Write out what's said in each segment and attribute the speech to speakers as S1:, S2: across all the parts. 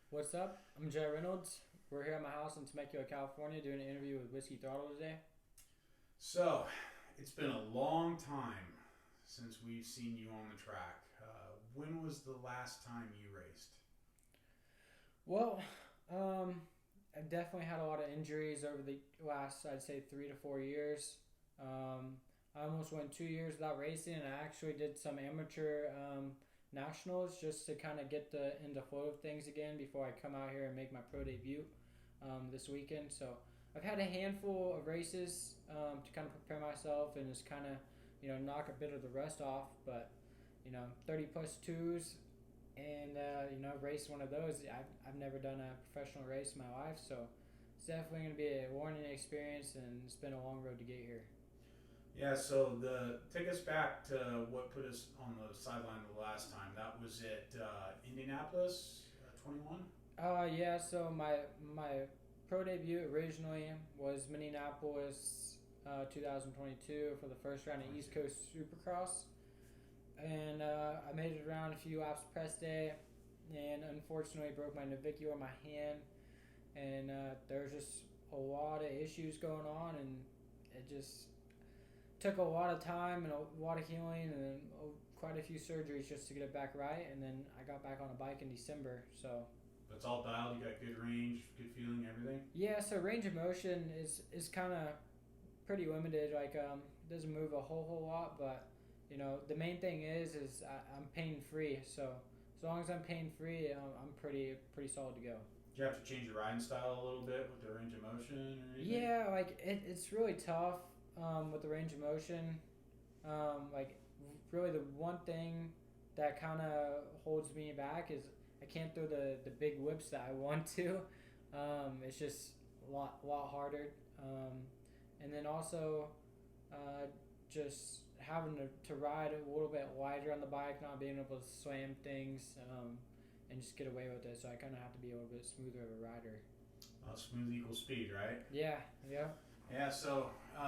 S1: What's up? I'm Jett Reynolds. We're here at my house in Temecula, California, doing an interview with Whiskey Throttle today.
S2: So, it's been a long time since we've seen you on the track. When was the last time you raced?
S1: Well, um, I've definitely had a lot of injuries over the last, I'd say, 3 to 4 years. I almost went 2 years without racing, and I actually did some amateur nationals just to kind of get the in the flow of things again before I come out here and make my pro debut this weekend. So I've had a handful of races to kind of prepare myself and just kind of knock a bit of the rust off. But 30 plus twos and race one of those. I've never done a professional race in my life, so it's definitely going to be a learning experience, and it's been a long road to get here.
S2: Yeah, so take us back to what put us on the sideline the last time. That was at Indianapolis, 21.
S1: Yeah. So my pro debut originally was Minneapolis, 2022 for the first round of East
S2: 22.
S1: Coast Supercross, and I made it around a few laps press day, and unfortunately broke my navicular in my hand, and there's just a lot of issues going on, and it just took a lot of time and a lot of healing and quite a few surgeries just to get it back right. And then I got back on a bike in December. So
S2: But it's all dialed. You got good range, good feeling, everything.
S1: yeah, so range of motion is kind of pretty limited. Like it doesn't move a whole lot, but the main thing is I'm pain free. So as long as I'm pain free, I'm pretty solid to go.
S2: Did you have to change your riding style a little bit with the range of motion or anything?
S1: Yeah, like it's really tough with the range of motion. Like really the one thing that kind of holds me back is I can't throw the big whips that I want to. It's just a lot harder. And then also uh, just having to ride a little bit lighter on the bike, not being able to slam things and just get away with it. So I kind of have to be a little bit smoother of a rider.
S2: Smooth equals speed, right?
S1: Yeah, yeah.
S2: Yeah, so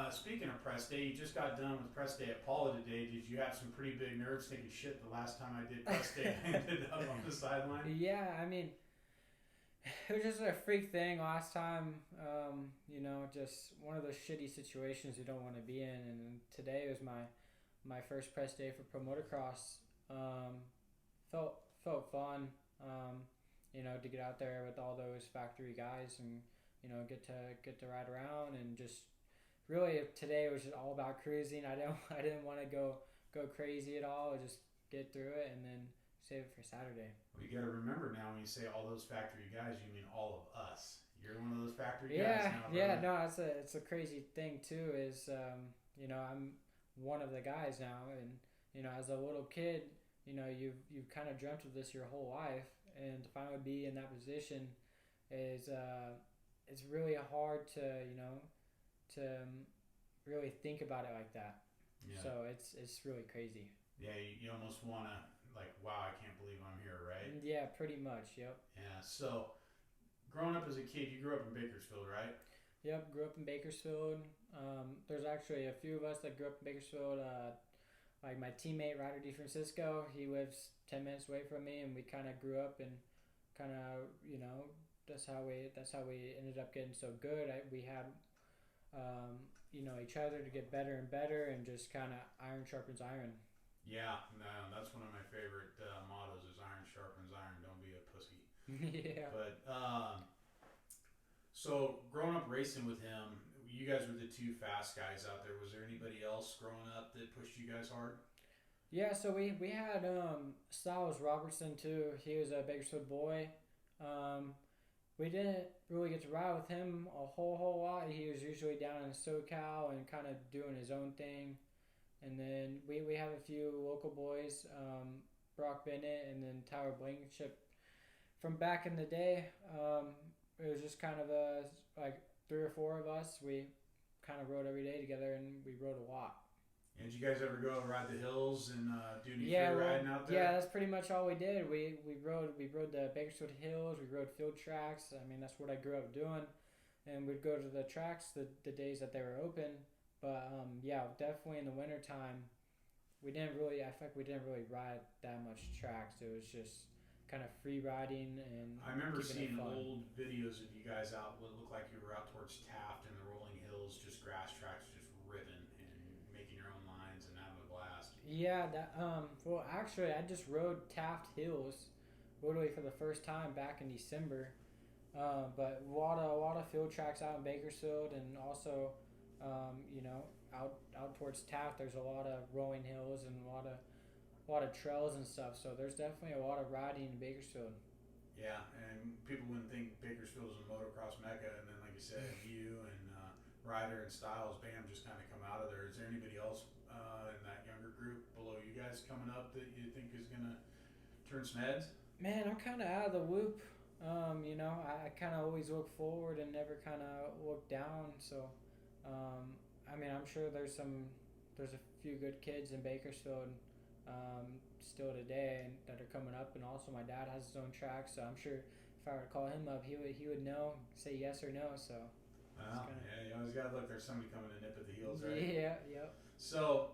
S2: speaking of press day, you just got done with press day at Paula today. Did you have some pretty big nerves thinking, shit, the last time I did press day, I ended up on the sideline?
S1: Yeah, I mean, it was just a freak thing last time. Just one of those shitty situations you don't want to be in. And today was my first press day for pro motocross. Felt fun. To get out there with all those factory guys and get to ride around and just really today was just all about cruising. I didn't want to go crazy at all. Just get through it and then save it for Saturday.
S2: Well, you got to remember now when you say all those factory guys, you mean all of us. You're one of those factory guys
S1: Yeah,
S2: now,
S1: yeah,
S2: brother.
S1: no, it's a crazy thing too. Is I'm one of the guys now, and as a little kid, you've kind of dreamt of this your whole life, and to finally be in that position is it's really hard to really think about it like that.
S2: Yeah.
S1: So it's really crazy.
S2: Yeah, you almost want to, like, wow, I can't believe I'm here, right?
S1: Yeah, pretty much. Yep.
S2: Yeah, so growing up as a kid, you grew up in Bakersfield, right?
S1: Yep. Grew up in Bakersfield. There's actually a few of us that grew up in Bakersfield. Like my teammate Ryder DeFrancisco, he lives 10 minutes away from me, and we kind of grew up and kind of that's how we ended up getting so good. We had each other to get better and better, and just kind of iron sharpens iron.
S2: Yeah, no, that's one of my favorite mottos is iron sharpens iron, don't be a pussy.
S1: Yeah.
S2: But so growing up racing with him, you guys were the two fast guys out there. Was there anybody else growing up that pushed you guys hard?
S1: Yeah, so we had Styles Robertson too. He was a Bakersfield boy. Um, we didn't really get to ride with him a whole lot. He was usually down in SoCal and kind of doing his own thing. And then we have a few local boys, Brock Bennett and then Tyler Blankenship from back in the day. It was just kind of like three or four of us. We kind of rode every day together, and we rode a lot.
S2: And did you guys ever go ride the hills and do any free
S1: Yeah,
S2: riding
S1: well,
S2: out
S1: yeah,
S2: there?
S1: that's pretty much all we did. We rode the Bakersfield Hills. We rode field tracks. I mean, that's what I grew up doing, and we'd go to the tracks the days that they were open. But yeah, definitely in the wintertime, we didn't really. I think we didn't really ride that much tracks. It was just kind of free riding and
S2: I remember
S1: keeping it
S2: seeing
S1: fun.
S2: old videos of you guys out what looked like you were out towards Taft and the rolling hills, just grass tracks, just ripping and making your own lines and having a blast.
S1: Yeah, that well actually I just rode Taft Hills literally for the first time back in December. But a lot of field tracks out in Bakersfield and also out towards Taft there's a lot of rolling hills and a lot of trails and stuff. So there's definitely a lot of riding in Bakersfield.
S2: Yeah, and people wouldn't think Bakersfield was a motocross mecca, and then like you said, you and Ryder and Styles, bam, just kind of come out of there. Is there anybody else in that younger group below you guys coming up that you think is gonna turn some heads?
S1: Man, I'm kind of out of the loop. I kind of always look forward and never kind of look down. So, I mean, I'm sure there's a few good kids in Bakersfield still today and that are coming up. And also, my dad has his own track, so I'm sure if I were to call him up, he would know, say yes or no. So,
S2: Wow, yeah, you always gotta look. There's somebody coming to nip at the heels, right?
S1: yeah, yep.
S2: So,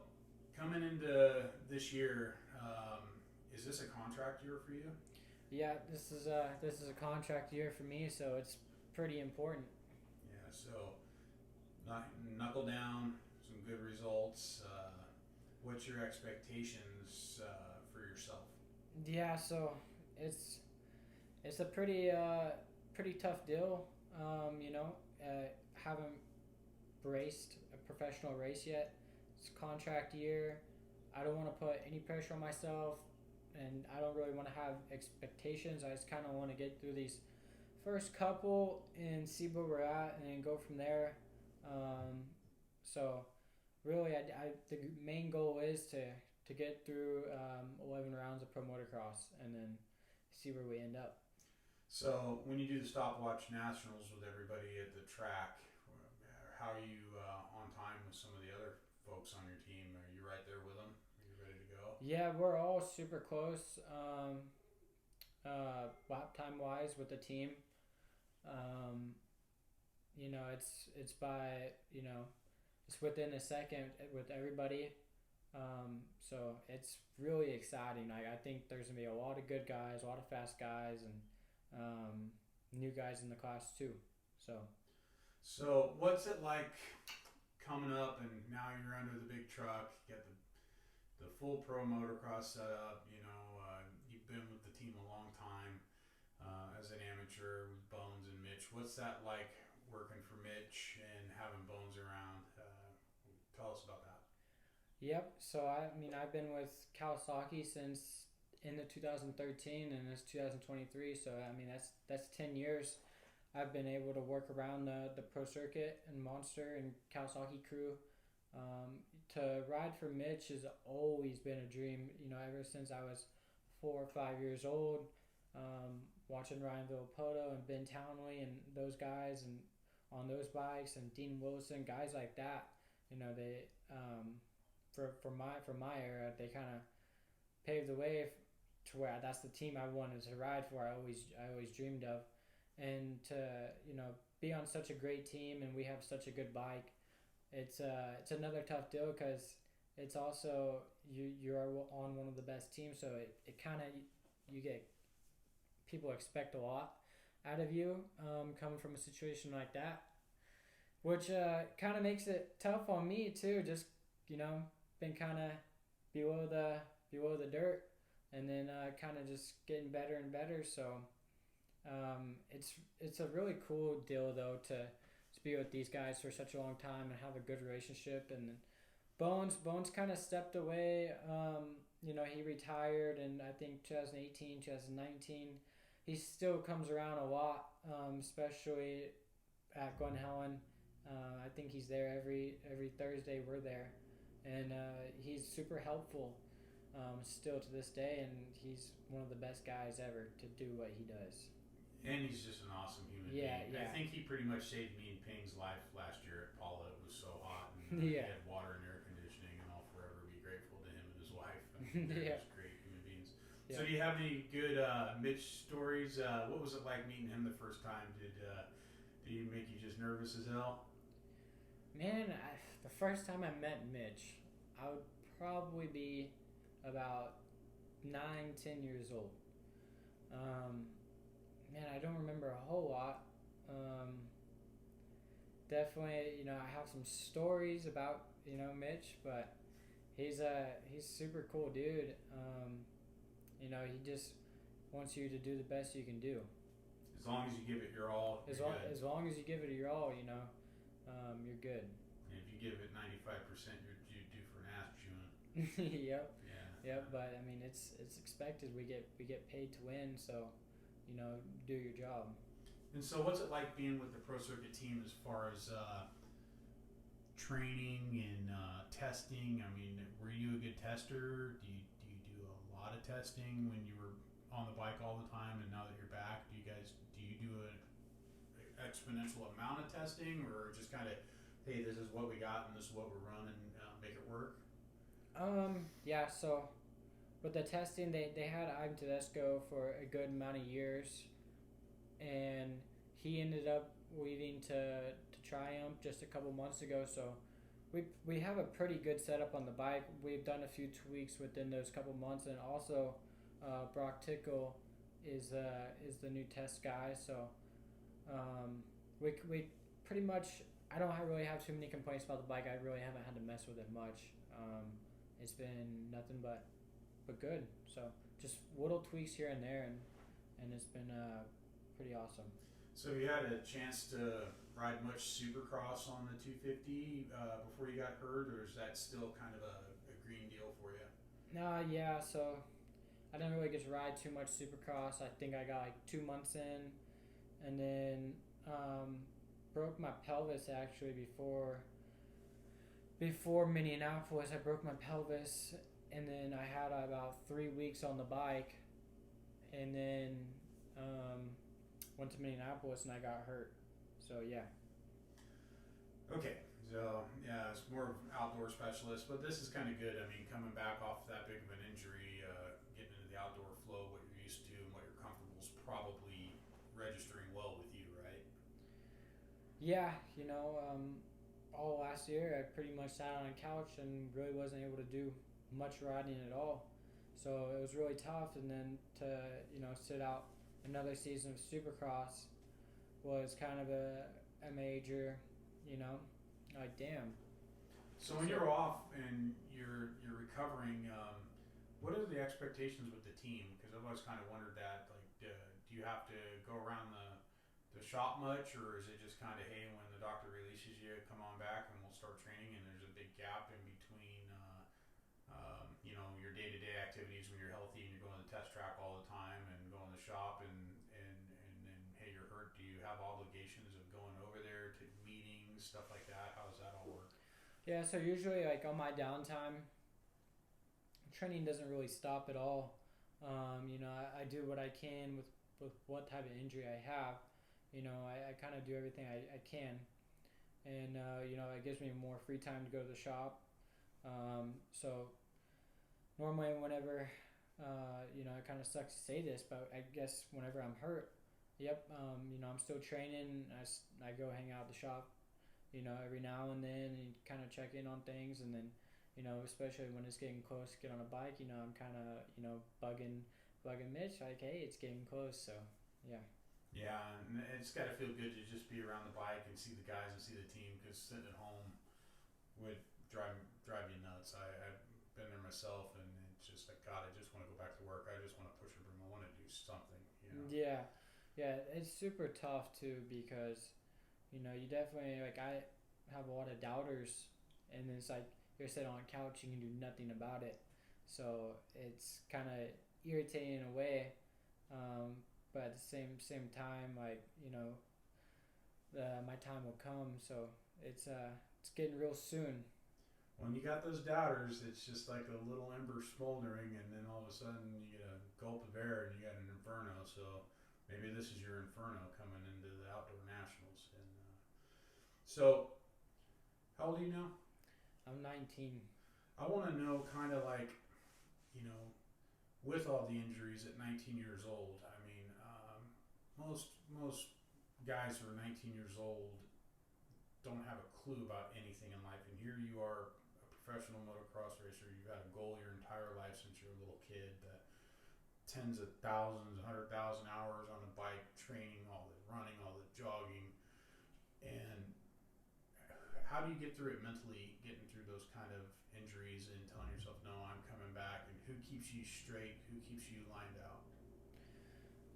S2: coming into this year, is this a contract year for you?
S1: Yeah, this is a contract year for me, so it's pretty important.
S2: Yeah, so knuckle down, some good results. What's your expectations for yourself?
S1: Yeah, so it's a pretty tough deal. Haven't raced a professional race yet. It's a contract year. I don't want to put any pressure on myself, and I don't really want to have expectations. I just kind of want to get through these first couple and see where we're at, and then go from there. So really, the main goal is to get through 11 rounds of pro motocross, and then see where we end up.
S2: So when you do the stopwatch nationals with everybody at the track, how are you on time with some of the other folks on your team? Are you right there with them? Are you ready to go?
S1: Yeah, we're all super close. Lap time wise with the team. Um, it's by it's within a second with everybody. So it's really exciting. I think there's gonna be a lot of good guys, a lot of fast guys, and new guys in the class too.
S2: So what's it like coming up and now you're under the big truck, you got the full pro motocross set up, you've been with the team a long time as an amateur with Bones and Mitch. What's that like working for Mitch and having Bones around? Tell us about that.
S1: Yep. So I mean I've been with Kawasaki since in the 2013 and it's 2023. So I mean that's 10 years. I've been able to work around the pro circuit and Monster and Kawasaki crew. To ride for Mitch has always been a dream. Ever since I was 4 or 5 years old, watching Ryan Villapoto and Ben Townley and those guys and on those bikes and Dean Wilson, guys like that. They for my era, they kind of paved the way to where that's the team I wanted to ride for. I always dreamed of, and to be on such a great team and we have such a good bike. It's another tough deal because it's also you're on one of the best teams, so it kind of you get people expect a lot out of you coming from a situation like that, which kind of makes it tough on me too. Just been kind of below the dirt, and then kind of just getting better and better. So it's a really cool deal though to be with these guys for such a long time and have a good relationship. And then Bones kind of stepped away. He retired in I think 2018, 2019. He still comes around a lot, especially at Glen Helen. I think he's there every Thursday. We're there, and he's super helpful still to this day. And he's one of the best guys ever to do what he does.
S2: And he's just an awesome human being. I think he pretty much saved me and Ping's life last year at Paula. It was so hot, and he had water and air conditioning, and I'll forever be grateful to him and his wife. They're just great human beings. Yeah. So do you have any good Mitch stories? What was it like meeting him the first time? Did he make you just nervous as hell?
S1: Man, the first time I met Mitch, I would probably be about 9, 10 years old. Um, Man, I don't remember a whole lot. Definitely, I have some stories about Mitch, but he's super cool dude. He just wants you to do the best you can do.
S2: As long as you give it your all,
S1: As
S2: you're
S1: long
S2: good.
S1: as long as you give it your all, you're good.
S2: And if you give it 95%, you're due for an ass chewing.
S1: Yep,
S2: Yeah.
S1: yep. But I mean, it's expected. We get paid to win, so do your job.
S2: And so, what's it like being with the pro circuit team as far as training and testing? I mean, were you a good tester? Do you do a lot of testing when you were on the bike all the time, and now that you're back, do you do an exponential amount of testing, or just kind of, hey, this is what we got and this is what we're running, make it work?
S1: Yeah. So with the testing, they had Ivan Tedesco for a good amount of years, and he ended up leaving to Triumph just a couple months ago. So we have a pretty good setup on the bike. We've done a few tweaks within those couple months, and also Brock Tickle is the new test guy. So we pretty much, I don't really have too many complaints about the bike. I really haven't had to mess with it much. It's been nothing but good. So just little tweaks here and there, and it's been pretty awesome.
S2: So you had a chance to ride much Supercross on the 250 before you got hurt, or is that still kind of a green deal for you?
S1: Yeah. So I didn't really get to ride too much Supercross. I think I got like 2 months in, and then broke my pelvis actually before Minneapolis. I broke my pelvis, and then I had about 3 weeks on the bike, and then went to Minneapolis and I got hurt. So yeah.
S2: Okay, so yeah, it's more of an outdoor specialist, but this is kind of good. I mean, coming back off that big of an injury, getting into the outdoor flow, what you're used to and what you're comfortable is probably registering well with you, right?
S1: Yeah, all last year I pretty much sat on a couch and really wasn't able to do much riding at all. So it was really tough, and then to sit out another season of Supercross was kind of a major, like damn.
S2: So when you're off and you're recovering, what are the expectations with the team? Because I've always kind of wondered that. Like, do you have to go around the shop much, or is it just kind of, hey, when the doctor releases you, come on back and we'll start training? And there's a big gap in between, your day-to-day activities when you're healthy and you're going to the test track all the time and going to the shop, and then hey, you're hurt. Do you have obligations of going over there to meetings, stuff like that? How does that all work?
S1: Yeah, so usually like on my downtime, training doesn't really stop at all. I do what I can with what type of injury I have. I kind of do everything I can, and it gives me more free time to go to the shop. So normally whenever, it kind of sucks to say this, but I guess whenever I'm hurt, yep, I'm still training. I go hang out at the shop, every now and then, and kind of check in on things, and then, especially when it's getting close to get on a bike, I'm kind of, bugging Mitch, like, hey, it's getting close, so yeah.
S2: Yeah, and it's got to feel good to just be around the bike and see the guys and see the team, because sitting at home would drive you nuts. I've been there myself, and it's just like, God, I just want to go back to work. I just want to push a broom. I want to do something.
S1: Yeah, it's super tough too, because you definitely, like, I have a lot of doubters, and it's like you're sitting on a couch, you can do nothing about it, so it's kind of irritating in a way, but at the same time, like, my time will come, so it's getting real soon.
S2: When you got those doubters, it's just like a little ember smoldering, and then all of a sudden you get a gulp of air and you got an inferno. So maybe this is your inferno coming into the outdoor nationals. And so, how old are you now?
S1: I'm 19.
S2: I want to know, kind of like, with all the injuries at 19 years old. I mean, most guys who are 19 years old don't have a clue about anything in life, and here you are, a professional motocross racer. You've had a goal your entire life since you're a little kid. tens of thousands, 100,000 hours on a bike, training, all the running, all the jogging, and how do you get through it mentally, getting through those kind of injuries and telling yourself, no, I'm coming back, and who keeps you straight, who keeps you lined out?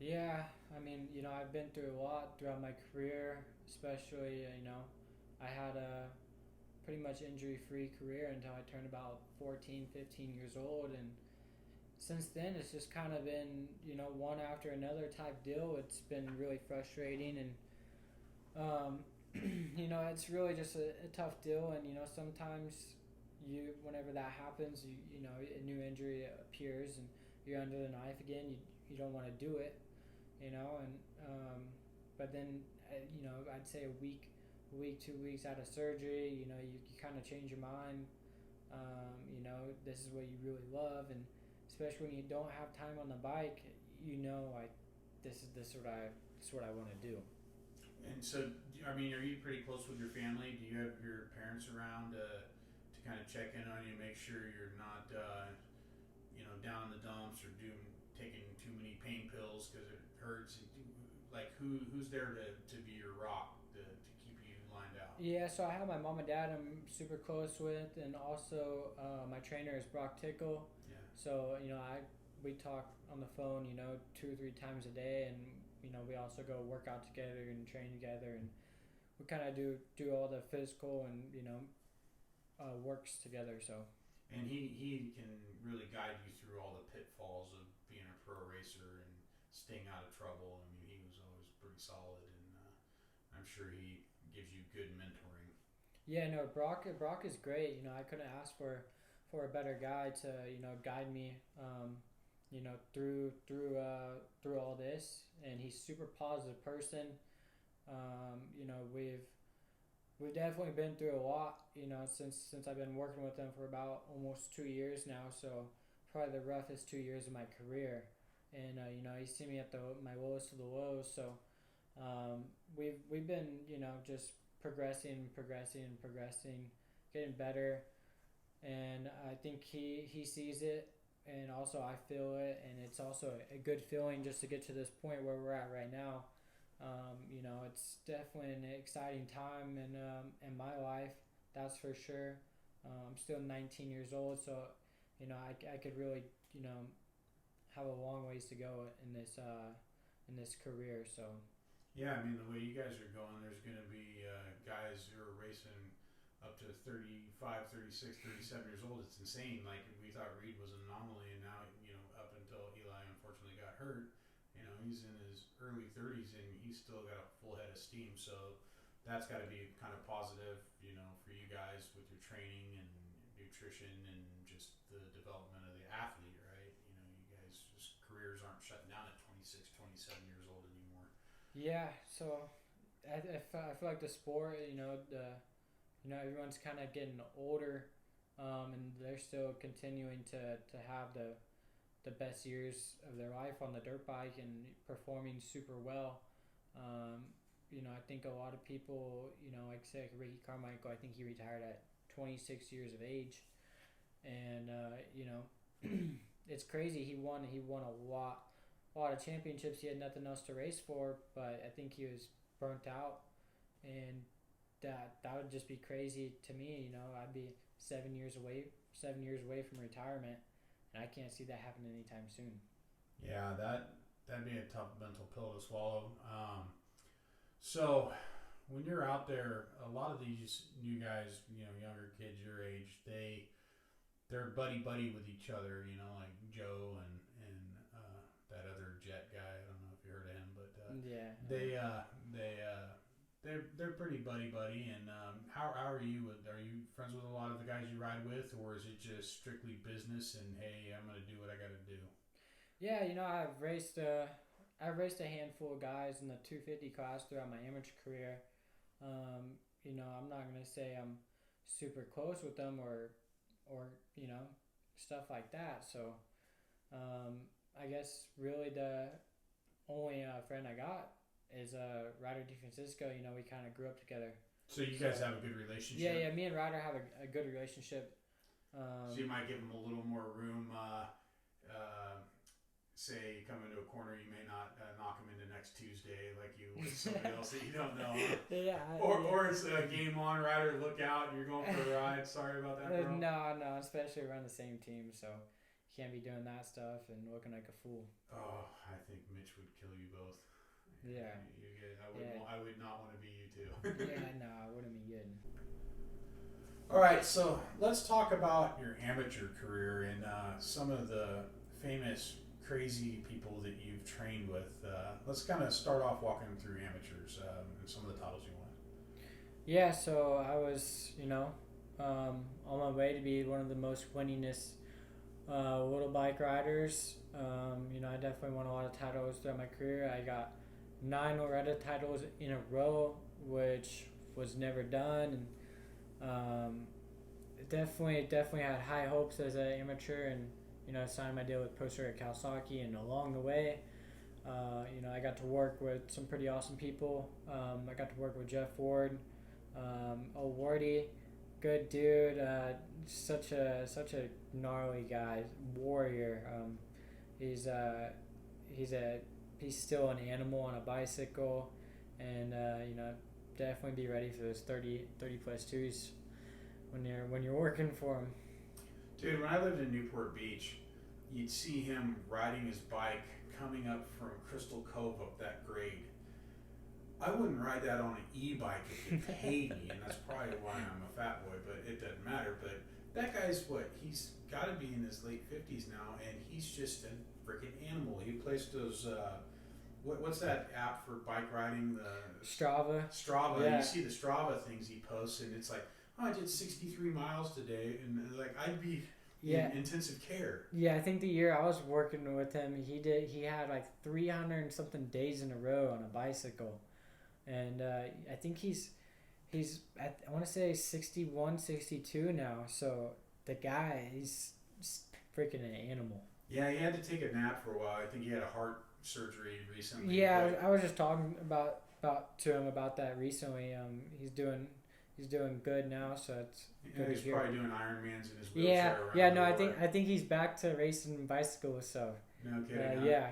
S1: Yeah, I mean, I've been through a lot throughout my career, especially, I had a pretty much injury-free career until I turned about 14, 15 years old, and since then it's just kind of been, one after another type deal. It's been really frustrating, and it's really just a tough deal, and sometimes whenever that happens, a new injury appears and you're under the knife again. You don't want to do it, and but then I'd say a week, 2 weeks out of surgery, you kind of change your mind. This is what you really love, and especially when you don't have time on the bike, like this is what I want to do.
S2: And so, I mean, are you pretty close with your family? Do you have your parents around to kind of check in on you, make sure you're not, down in the dumps or taking too many pain pills because it hurts? Like, who's there to be your rock to keep you lined out?
S1: Yeah, so I have my mom and dad I'm super close with, and also my trainer is Brock Tickle.
S2: Yeah.
S1: So we talk on the phone 2 or 3 times a day, and we also go work out together and train together, and we kind of do all the physical and works together. So.
S2: And he can really guide you through all the pitfalls of being a pro racer and staying out of trouble. I mean, he was always pretty solid, and I'm sure he gives you good mentoring.
S1: Yeah, no, Brock is great. I couldn't ask for a better guy to guide me. Through all this, and he's a super positive person. We've definitely been through a lot, since I've been working with him for about almost 2 years now. So probably the roughest 2 years of my career, and he's seen me at my lowest of the lows. So we've been just progressing, getting better, and I think he sees it. And also I feel it, and it's also a good feeling just to get to this point where we're at right now. It's definitely an exciting time in my life, that's for sure. I'm still 19 years old, so I could really have a long ways to go in this career. So
S2: yeah, I mean, the way you guys are going, there's going to be guys who are racing up to 35, 36, 37 years old. It's insane. Like, we thought Reed was an anomaly, and now, up until Eli unfortunately got hurt, he's in his early 30s and he's still got a full head of steam. So that's got to be kind of positive, for you guys with your training and nutrition and just the development of the athlete, right? You guys, just careers aren't shutting down at 26, 27 years old anymore.
S1: Yeah, so I feel like the sport, everyone's kind of getting older, and they're still continuing to have the best years of their life on the dirt bike and performing super well. I think a lot of people, like say Ricky Carmichael, I think he retired at 26 years of age, and it's crazy. He won a lot of championships. He had nothing else to race for, but I think he was burnt out, and that would just be crazy to me. I'd be 7 years away from retirement, and I can't see that happening anytime soon.
S2: Yeah, that'd be a tough mental pill to swallow. So when you're out there, a lot of these new guys, younger kids your age, they're buddy with each other. Like Joe and that other Jett guy. I don't know if you heard of him, but
S1: yeah,
S2: they're pretty buddy. And how are you? Are you friends with a lot of the guys you ride with, or is it just strictly business? And hey, I'm gonna do what I gotta do.
S1: Yeah, I've raced a handful of guys in the 250 class throughout my amateur career. I'm not gonna say I'm super close with them or stuff like that. So I guess really the only friend I got is Ryder DeFrancisco. We kind of grew up together.
S2: So you guys have a good relationship?
S1: Yeah, me and Ryder have a good relationship.
S2: So you might give him a little more room say you come into a corner, you may not knock them into next Tuesday like you would somebody else that you don't know. Or it's a game on, rider, look out, you're going for a ride. Sorry about that, bro.
S1: No, especially around the same team, so you can't be doing that stuff and looking like a fool.
S2: Oh, I think Mitch would kill you both.
S1: Yeah.
S2: I would not want to be you two.
S1: Yeah, no, it wouldn't be good.
S2: All right, so let's talk about your amateur career and some of the famous, crazy people that you've trained with. Let's kind of start off walking through amateurs and some of the titles you won.
S1: Yeah, so I was, on my way to be one of the most winningest little bike riders. I definitely won a lot of titles throughout my career. I got 9 Loretta titles in a row, which was never done. And definitely had high hopes as an amateur, and signed my deal with Poster at Kawasaki. And along the way, I got to work with some pretty awesome people. I got to work with Jeff Ward, Wardy, good dude, such a gnarly guy, warrior. He's still an animal on a bicycle, and definitely be ready for those 30 plus twos when you're working for him.
S2: Dude, when I lived in Newport Beach, you'd see him riding his bike coming up from Crystal Cove up that grade. I wouldn't ride that on an e-bike if it paid me, and that's probably why I'm a fat boy, but it doesn't matter. But that guy's he's got to be in his late 50s now, and he's just a freaking animal. He plays those, what's that app for bike riding? The
S1: Strava.
S2: Yeah. You see the Strava things he posts, and it's like, oh, I did 63 miles today, and like I'd be in intensive care.
S1: Yeah, I think the year I was working with him, he had like 300 and something days in a row on a bicycle. And I think he's I want to say 61, 62 now. So the guy, he's freaking an animal.
S2: Yeah, he had to take a nap for a while. I think he had a heart surgery recently.
S1: Yeah, I was just talking to him about that recently. He's doing good now, so it's good
S2: he's probably doing Ironmans in his wheelchair.
S1: No, I think he's back to racing bicycles. So
S2: no kidding.
S1: Yeah.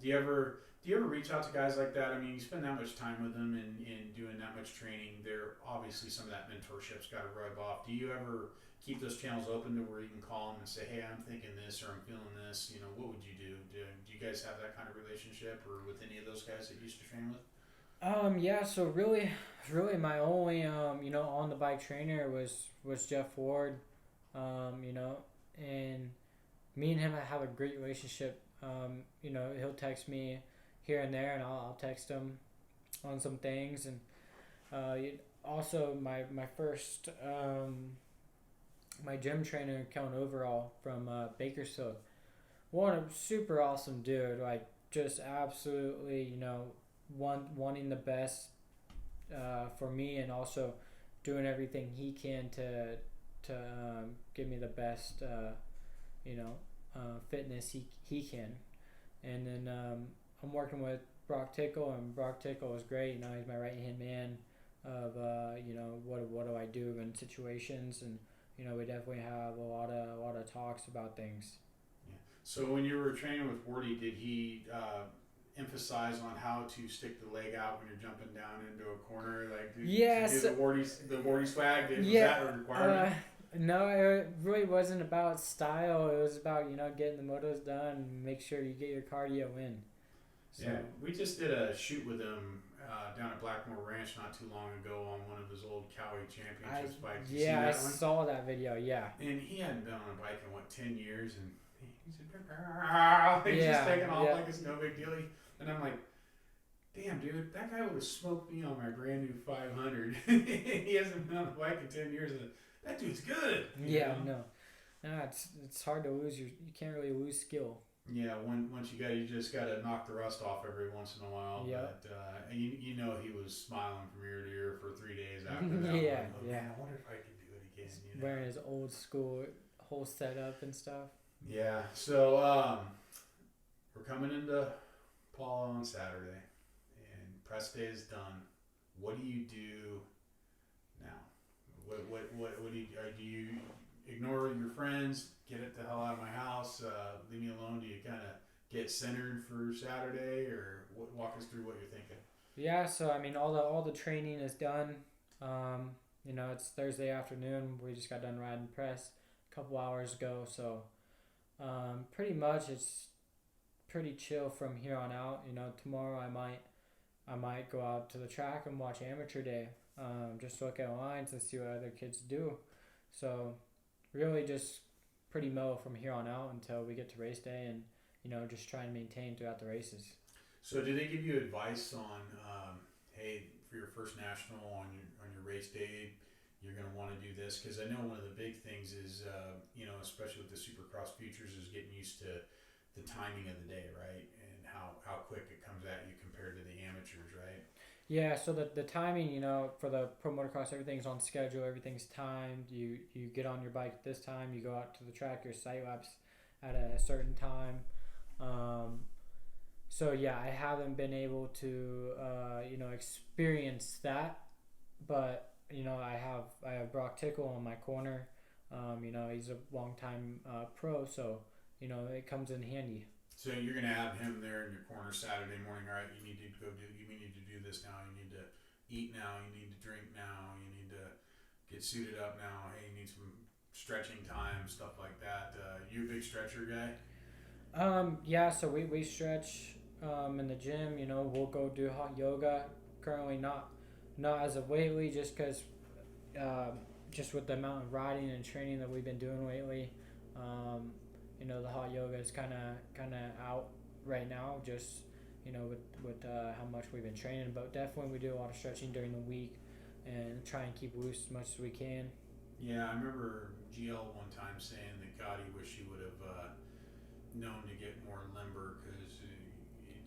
S2: Do you ever reach out to guys like that? I mean, you spend that much time with them and doing that much training. There obviously some of that mentorship's got to rub off. Do you ever keep those channels open to where you can call them and say, hey, I'm thinking this or I'm feeling this? What would you do? Do you guys have that kind of relationship or with any of those guys that you used to train with?
S1: Yeah, so really my only on the bike trainer was Jeff Ward, and me and him have a great relationship. He'll text me here and there, and I'll text him on some things. And also my first my gym trainer, Kellen Overall from Bakersfield, a super awesome dude, like just absolutely wanting the best for me, and also doing everything he can to give me the best fitness he can. And then I'm working with Brock Tickle, and Brock Tickle is great. He's my right hand man of what do I do in situations, and we definitely have a lot of talks about things.
S2: Yeah. So when you were training with Wardy, did he emphasize on how to stick the leg out when you're jumping down into a corner? Like, the Wardy swag? Was that a requirement?
S1: No, it really wasn't about style. It was about getting the motos done and make sure you get your cardio in. So.
S2: Yeah, we just did a shoot with him down at Blackmore Ranch not too long ago on one of his old Cowie Championships bikes.
S1: I saw that video. Yeah.
S2: And he hadn't been on a bike in 10 years, and he's just taking off like it's no big deal. And I'm like, damn, dude, that guy would have smoked me on my brand new 500. He hasn't been on a bike in 10 years. That dude's good.
S1: No, it's hard to lose. You can't really lose skill.
S2: Yeah, once you just got to knock the rust off every once in a while.
S1: Yeah.
S2: But he was smiling from ear to ear for 3 days after that. Man, I wonder if I could do it again.
S1: Wearing his old school whole setup and stuff.
S2: Yeah. So we're coming into Paula on Saturday, and press day is done. What do you do now? What do you ignore your friends? Get it the hell out of my house. Leave me alone. Do you kind of get centered for Saturday, or walk us through what you're thinking?
S1: Yeah, so I mean, all the training is done. It's Thursday afternoon. We just got done riding press a couple hours ago, so pretty much it's pretty chill from here on out. Tomorrow I might go out to the track and watch amateur day, just look at lines and see what other kids do. So really just pretty mellow from here on out until we get to race day, and just try and maintain throughout the races.
S2: So do they give you advice on, hey, for your first national on your race day, you're going to want to do this? Because I know one of the big things is, especially with the Supercross Futures, is getting used to the timing of the day, right? And how quick it comes at you compared to the amateurs, right?
S1: Yeah, so the timing, for the pro motocross, everything's on schedule, everything's timed. You get on your bike at this time, you go out to the track, your sight laps at a certain time. So yeah, I haven't been able to experience that, but I have Brock Tickle on my corner. He's a longtime pro, so it comes in handy.
S2: So you're gonna have him there in your corner Saturday morning. All right, you need to do this now. You need to eat now. You need to drink now. You need to get suited up now. Hey, you need some stretching time, stuff like that. You a big stretcher guy?
S1: Yeah, so we stretch in the gym. We'll go do hot yoga. Currently not as of lately, just because just with the amount of riding and training that we've been doing lately. The hot yoga is kind of out right now, just with how much we've been training. But definitely we do a lot of stretching during the week and try and keep loose as much as we can.
S2: Yeah, I remember GL one time saying that God, he wished he would have known to get more limber, because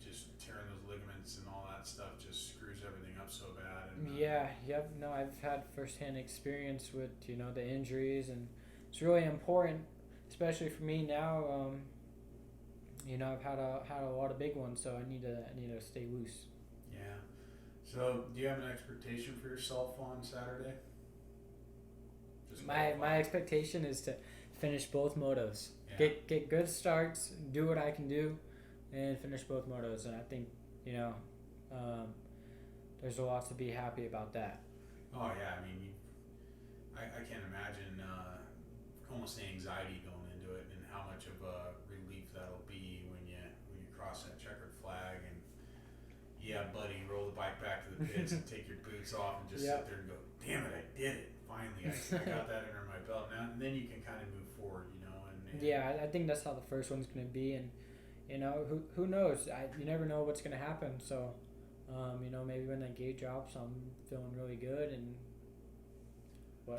S2: just tearing those ligaments and all that stuff just screws everything up so bad. And,
S1: No, I've had firsthand experience with the injuries, and it's really important, especially for me now. I've had a lot of big ones, so I need to stay loose.
S2: Yeah. So, do you have an expectation for yourself on Saturday?
S1: My expectation is to finish both motos. Yeah. Get good starts, do what I can do, and finish both motos. And I think there's a lot to be happy about that.
S2: Oh yeah, I mean, I can't imagine almost the anxiety going into it, and how much of a relief that'll be when you cross that checkered flag and buddy, roll the bike back to the pits and take your boots off and just sit there and go, damn it, I did it. Finally, I got that under my belt now, and then you can kind of move forward,
S1: Yeah, I think that's how the first one's going to be, and who knows? You never know what's going to happen. So, maybe when that gate drops, I'm feeling really good, and who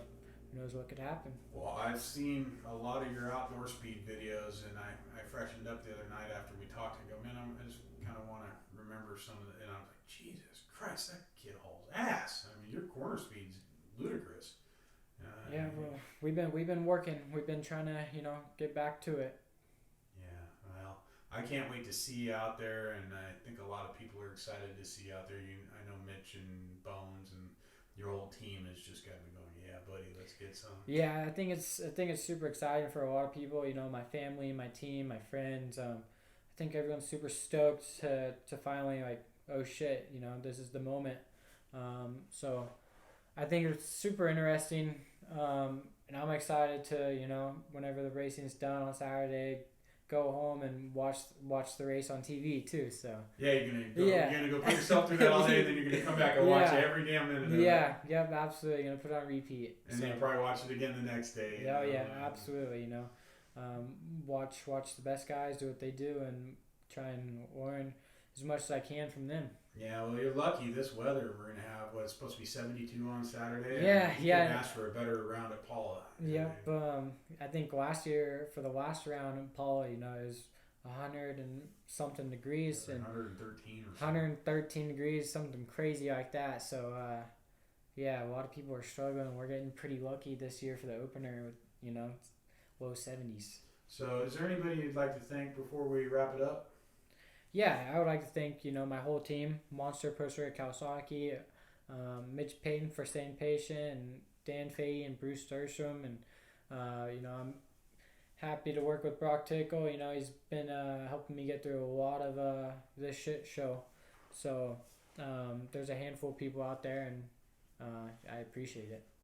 S1: knows what could happen.
S2: Well, I've seen a lot of your outdoor speed videos, and I freshened up the other night after we talked. I go, man, I just kind of want to remember some of it, and I was like, Jesus Christ, that kid hauls ass. I mean, your corner speed's ludicrous.
S1: Well, we've been working. We've been trying to, get back to it.
S2: Yeah, well, I can't wait to see you out there, and I think a lot of people are excited to see you out there. I know Mitch and Bones and your whole team has just got me going. Yeah, buddy, let's get some.
S1: Yeah, I think it's super exciting for a lot of people. My family, my team, my friends. I think everyone's super stoked to finally, like, oh shit, this is the moment. So I think it's super interesting. And I'm excited to, whenever the racing's done on Saturday, go home and watch the race on TV too. So
S2: you're gonna go put yourself through that all day, and then you're gonna come back and watch it every damn minute of it.
S1: Yep, absolutely. Gonna put it on repeat.
S2: And then you'll probably watch it again the next day.
S1: Absolutely. Watch the best guys do what they do, and try and learn as much as I can from them.
S2: Yeah, well, you're lucky. This weather, we're gonna have what's supposed to be 72 on Saturday.
S1: Yeah.
S2: You can ask for a better round at Paula.
S1: Yep. I think last year for the last round in Paula, it was 100 and something degrees, and
S2: 113 or something.
S1: 113 degrees, something crazy like that. So a lot of people are struggling. We're getting pretty lucky this year for the opener with low 70s.
S2: So, is there anybody you'd like to thank before we wrap it up?
S1: Yeah, I would like to thank, my whole team, Monster, Poster, Kawasaki, Mitch Payton for staying patient, and Dan Fahey and Bruce Sturstrom, and, I'm happy to work with Brock Tickle. You know, he's been helping me get through a lot of this shit show. So there's a handful of people out there, and I appreciate it.